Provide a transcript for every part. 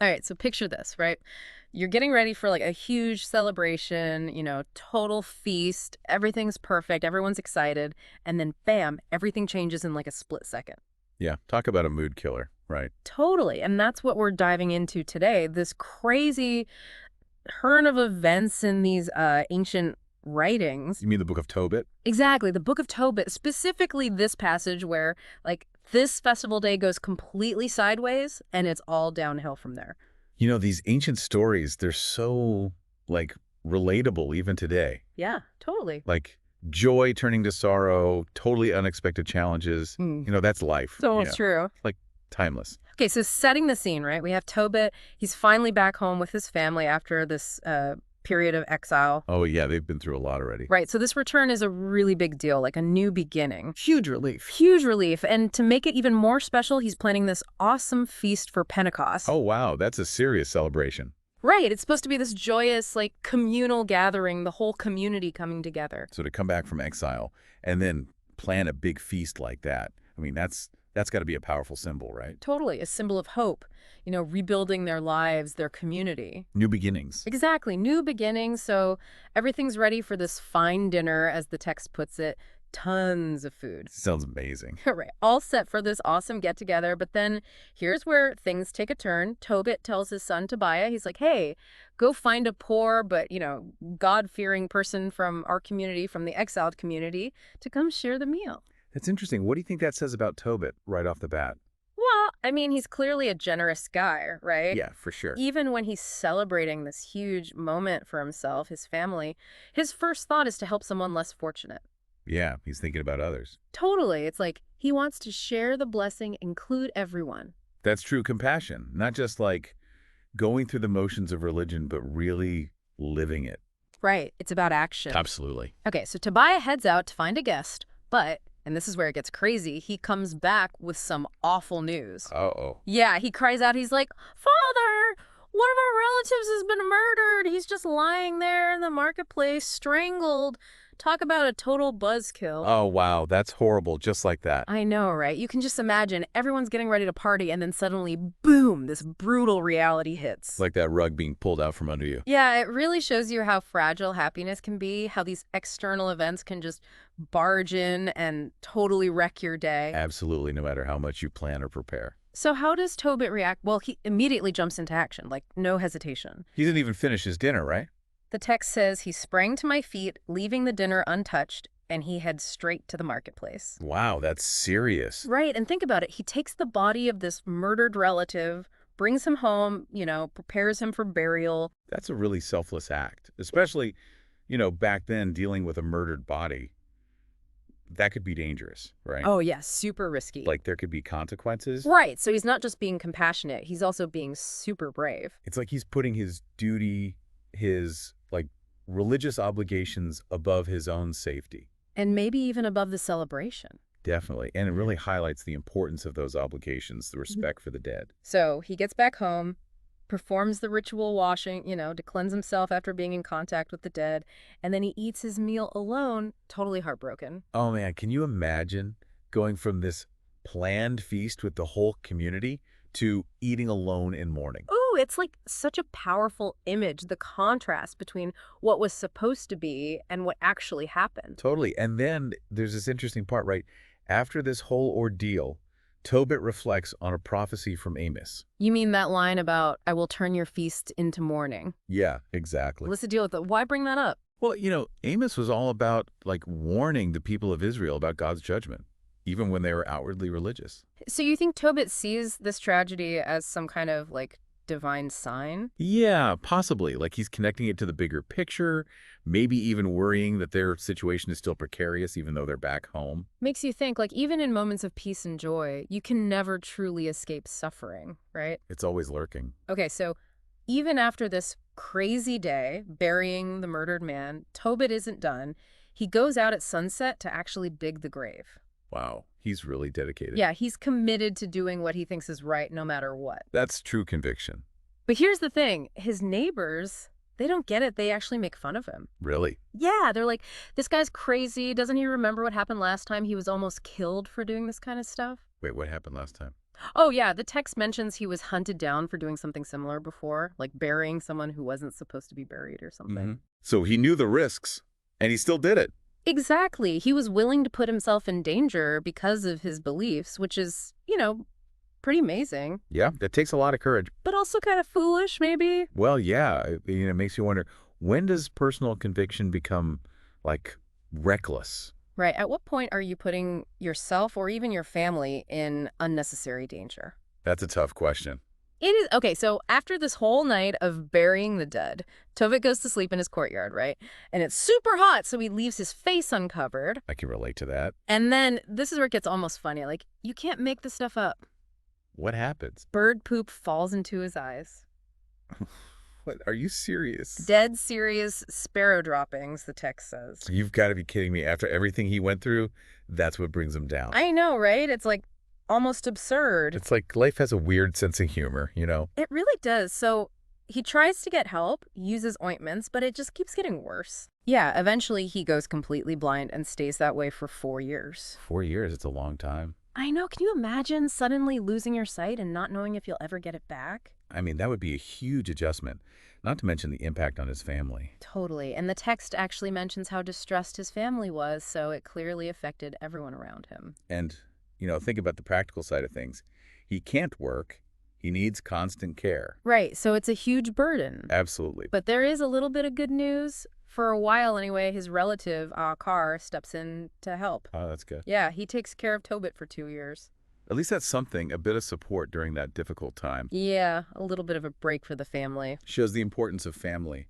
All right, so picture this, right? You're getting ready for like a huge celebration, total feast. Everything's perfect. Everyone's excited. And then bam, everything changes in like a split second. Yeah, talk about a mood killer, right? Totally. And that's what we're diving into today. This crazy turn of events in these ancient writings. You mean the Book of Tobit? Exactly. The Book of Tobit, specifically this passage where like this festival day goes completely sideways and it's all downhill from there. These ancient stories, they're so, like, relatable even today. Yeah, totally. Like, joy turning to sorrow, totally unexpected challenges. That's life. So it's true. Like, timeless. Okay, so setting the scene, right? We have Tobit. He's finally back home with his family after this period of exile. Oh, yeah, they've been through a lot already. Right, so this return is a really big deal, like a new beginning. Huge relief. Huge relief. And to make it even more special, he's planning this awesome feast for Pentecost. Oh, wow, that's a serious celebration. Right, it's supposed to be this joyous, like, communal gathering, the whole community coming together. So to come back from exile and then plan a big feast like that, I mean, that's got to be a powerful symbol, right? Totally, a symbol of hope, rebuilding their lives, their community. New beginnings. Exactly, new beginnings, so everything's ready for this fine dinner, as the text puts it. Tons of food. Sounds amazing. Right, all set for this awesome get-together, but then here's where things take a turn. Tobit tells his son Tobiah, he's like, hey, go find a poor but, God-fearing person from our community, from the exiled community, to come share the meal. That's interesting. What do you think that says about Tobit right off the bat? Well, I mean, he's clearly a generous guy, right? Yeah, for sure. Even when he's celebrating this huge moment for himself, his family, his first thought is to help someone less fortunate. Yeah, he's thinking about others. Totally. It's like he wants to share the blessing, include everyone. That's true compassion, not just like going through the motions of religion, but really living it. Right. It's about action. Absolutely. Okay, so Tobiah heads out to find a guest, but, and this is where it gets crazy, he comes back with some awful news. Uh-oh. Yeah, he cries out, he's like, Father, one of our relatives has been murdered. He's just lying there in the marketplace, strangled. Talk about a total buzzkill. Oh, wow. That's horrible. Just like that. I know, right? You can just imagine everyone's getting ready to party and then suddenly, boom, this brutal reality hits. Like that rug being pulled out from under you. Yeah, it really shows you how fragile happiness can be, how these external events can just barge in and totally wreck your day. Absolutely, no matter how much you plan or prepare. So how does Tobit react? Well, he immediately jumps into action, like no hesitation. He didn't even finish his dinner, right? The text says he sprang to my feet, leaving the dinner untouched, and he heads straight to the marketplace. Wow, that's serious. Right, and think about it. He takes the body of this murdered relative, brings him home, prepares him for burial. That's a really selfless act, especially, back then dealing with a murdered body. That could be dangerous, right? Oh, yeah, super risky. Like there could be consequences. Right, so he's not just being compassionate, he's also being super brave. It's like he's putting his duty, his religious obligations above his own safety. And maybe even above the celebration. Definitely. And it really highlights the importance of those obligations, the respect for the dead. So he gets back home, performs the ritual washing, to cleanse himself after being in contact with the dead, and then he eats his meal alone, totally heartbroken. Oh, man, can you imagine going from this planned feast with the whole community to eating alone in mourning? Ooh, it's like such a powerful image, the contrast between what was supposed to be and what actually happened. Totally. And then there's this interesting part, right? After this whole ordeal, Tobit reflects on a prophecy from Amos. You mean that line about, I will turn your feast into mourning? Yeah, exactly. What's the deal with it? Why bring that up? Well, Amos was all about warning the people of Israel about God's judgment, even when they were outwardly religious. So you think Tobit sees this tragedy as some kind of divine sign? Yeah, possibly. Like he's connecting it to the bigger picture, maybe even worrying that their situation is still precarious even though they're back home. Makes you think, even in moments of peace and joy, you can never truly escape suffering, right? It's always lurking. Okay, so even after this crazy day, burying the murdered man, Tobit isn't done. He goes out at sunset to actually dig the grave. Wow, he's really dedicated. Yeah, he's committed to doing what he thinks is right no matter what. That's true conviction. But here's the thing. His neighbors, they don't get it. They actually make fun of him. Really? Yeah, they're like, this guy's crazy. Doesn't he remember what happened last time? He was almost killed for doing this kind of stuff. Wait, what happened last time? Oh, yeah, the text mentions he was hunted down for doing something similar before, like burying someone who wasn't supposed to be buried or Hmm. something. So he knew the risks, and he still did it. Exactly. He was willing to put himself in danger because of his beliefs, which is, pretty amazing, Yeah, that takes a lot of courage. but also kind of foolish, maybe. Well, yeah, it makes you wonder, when does personal conviction become, like, reckless? Right. At what point are you putting yourself or even your family in unnecessary danger? That's a tough question. It is okay. So after this whole night of burying the dead, Tovit goes to sleep in his courtyard, right? And it's super hot, so he leaves his face uncovered. I can relate to that. And then this is where it gets almost funny. Like, you can't make this stuff up. What happens? Bird poop falls into his eyes. What? Are you serious? Dead serious sparrow droppings, the text says. You've got to be kidding me. After everything he went through, that's what brings him down. I know, right? It's like almost absurd. It's like life has a weird sense of humor, you know? It really does. So he tries to get help, uses ointments, but it just keeps getting worse. Yeah, eventually he goes completely blind and stays that way for 4 years. 4 years, it's a long time. I know. Can you imagine suddenly losing your sight and not knowing if you'll ever get it back? I mean, that would be a huge adjustment, not to mention the impact on his family. Totally. And the text actually mentions how distressed his family was, so it clearly affected everyone around him. And, think about the practical side of things. He can't work. He needs constant care. Right, so it's a huge burden. Absolutely. But there is a little bit of good news. For a while, anyway, his relative, Carr, steps in to help. Oh, that's good. Yeah, he takes care of Tobit for 2 years. At least that's something, a bit of support during that difficult time. Yeah, a little bit of a break for the family. Shows the importance of family,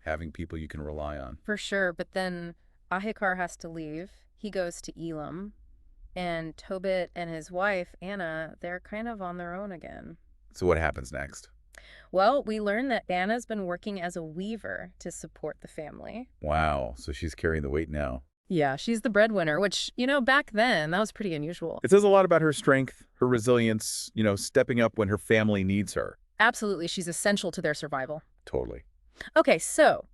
having people you can rely on. For sure, but then Ahikar has to leave. He goes to Elam. And Tobit and his wife, Anna, they're kind of on their own again. So what happens next? Well, we learn that Anna's been working as a weaver to support the family. Wow, so she's carrying the weight now. Yeah, she's the breadwinner, which, back then, that was pretty unusual. It says a lot about her strength, her resilience, stepping up when her family needs her. Absolutely, she's essential to their survival. Totally. Okay, so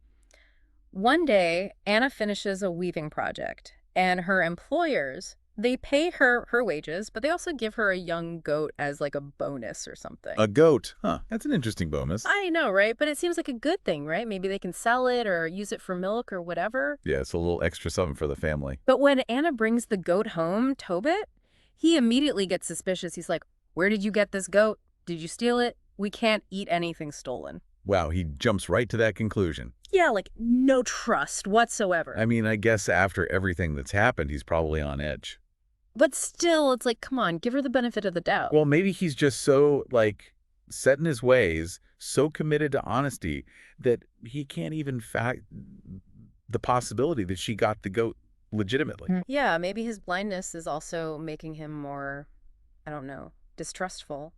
one day, Anna finishes a weaving project, and her employers, they pay her wages, but they also give her a young goat as like a bonus or something. A goat. Huh, that's an interesting bonus. I know, right? But it seems like a good thing, right? Maybe they can sell it or use it for milk or whatever. Yeah, it's a little extra something for the family. But when Anna brings the goat home, Tobit, he immediately gets suspicious. He's like, where did you get this goat? Did you steal it? We can't eat anything stolen. Wow, he jumps right to that conclusion. Yeah, like no trust whatsoever. I mean, I guess after everything that's happened, he's probably on edge. But still, it's like, come on, give her the benefit of the doubt. Well, maybe he's just so, set in his ways, so committed to honesty, that he can't even fact the possibility that she got the goat legitimately. Yeah, maybe his blindness is also making him more, I don't know, distrustful.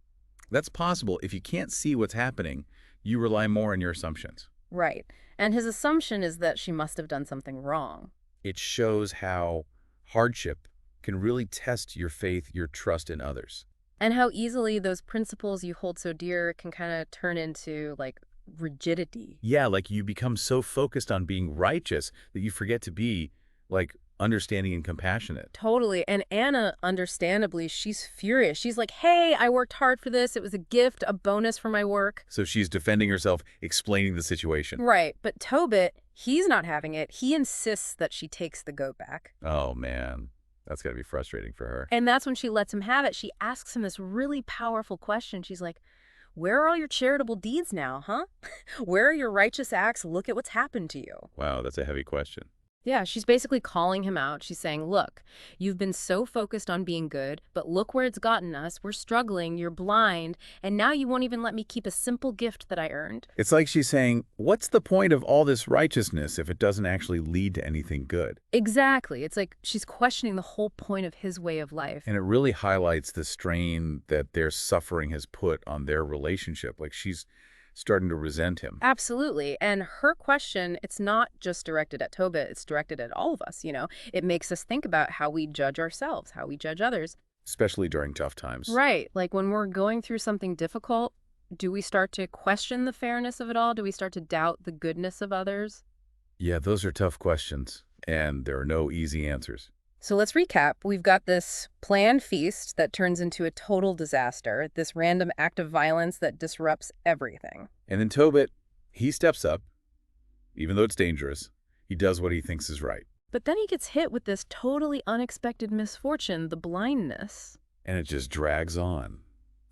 That's possible. If you can't see what's happening, you rely more on your assumptions. Right. And his assumption is that she must have done something wrong. It shows how hardship can really test your faith, your trust in others. And how easily those principles you hold so dear can kind of turn into, rigidity. Yeah, you become so focused on being righteous that you forget to be, understanding and compassionate. Totally. And Anna, understandably, she's furious. She's like, hey, I worked hard for this. It was a gift, a bonus for my work. So she's defending herself, explaining the situation. Right. But Tobit, he's not having it. He insists that she takes the goat back. Oh, man. That's got to be frustrating for her. And that's when she lets him have it. She asks him this really powerful question. She's like, where are all your charitable deeds now, huh? Where are your righteous acts? Look at what's happened to you. Wow, that's a heavy question. Yeah, she's basically calling him out. She's saying, look, you've been so focused on being good, but look where it's gotten us. We're struggling, you're blind, and now you won't even let me keep a simple gift that I earned. It's like she's saying, what's the point of all this righteousness if it doesn't actually lead to anything good? Exactly. It's like she's questioning the whole point of his way of life. And it really highlights the strain that their suffering has put on their relationship. She's starting to resent him. Absolutely. And her question, it's not just directed at Tobit, it's directed at all of us, It makes us think about how we judge ourselves, how we judge others. Especially during tough times. Right. Like when we're going through something difficult, do we start to question the fairness of it all? Do we start to doubt the goodness of others? Yeah, those are tough questions, and there are no easy answers. So let's recap. We've got this planned feast that turns into a total disaster, this random act of violence that disrupts everything. And then Tobit, he steps up, even though it's dangerous. He does what he thinks is right. But then he gets hit with this totally unexpected misfortune, the blindness. And it just drags on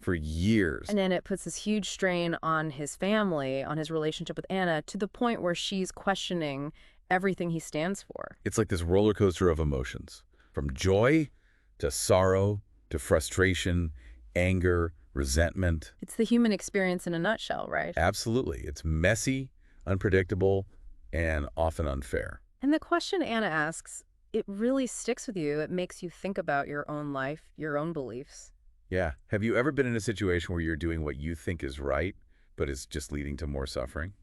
for years. And then it puts this huge strain on his family, on his relationship with Anna, to the point where she's questioning everything he stands for. It's like this roller coaster of emotions, from joy to sorrow to frustration, anger, resentment. It's the human experience in a nutshell, right? Absolutely. It's messy, unpredictable, and often unfair. And the question Anna asks, it really sticks with you. It makes you think about your own life, your own beliefs. Yeah. Have you ever been in a situation where you're doing what you think is right, but it's just leading to more suffering?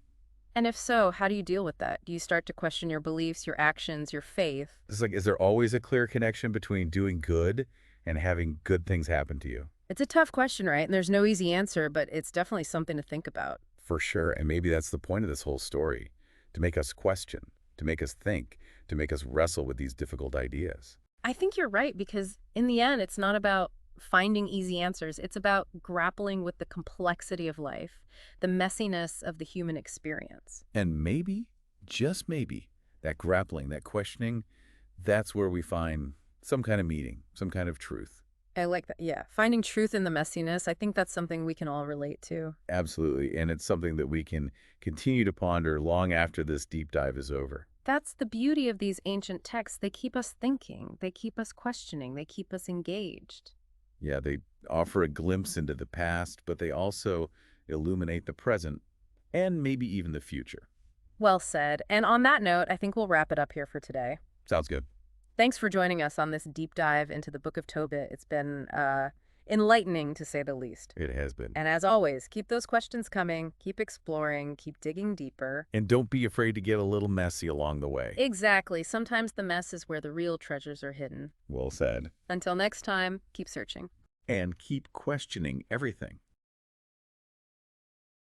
And if so, how do you deal with that? Do you start to question your beliefs, your actions, your faith? It's like, is there always a clear connection between doing good and having good things happen to you? It's a tough question, right? And there's no easy answer, but it's definitely something to think about. For sure. And maybe that's the point of this whole story, to make us question, to make us think, to make us wrestle with these difficult ideas. I think you're right, because in the end, it's not about finding easy answers. It's about grappling with the complexity of life, the messiness of the human experience. And maybe, just maybe, that grappling, that questioning, that's where we find some kind of meaning, some kind of truth. I like that. Yeah. Finding truth in the messiness, I think that's something we can all relate to. Absolutely. And it's something that we can continue to ponder long after this deep dive is over. That's the beauty of these ancient texts. They keep us thinking, they keep us questioning, they keep us engaged. Yeah, they offer a glimpse into the past, but they also illuminate the present and maybe even the future. Well said. And on that note, I think we'll wrap it up here for today. Sounds good. Thanks for joining us on this deep dive into the Book of Tobit. It's been enlightening, to say the least. It has been. And as always, keep those questions coming, keep exploring, keep digging deeper. And don't be afraid to get a little messy along the way. Exactly. Sometimes the mess is where the real treasures are hidden. Well said. Until next time, keep searching. And keep questioning everything.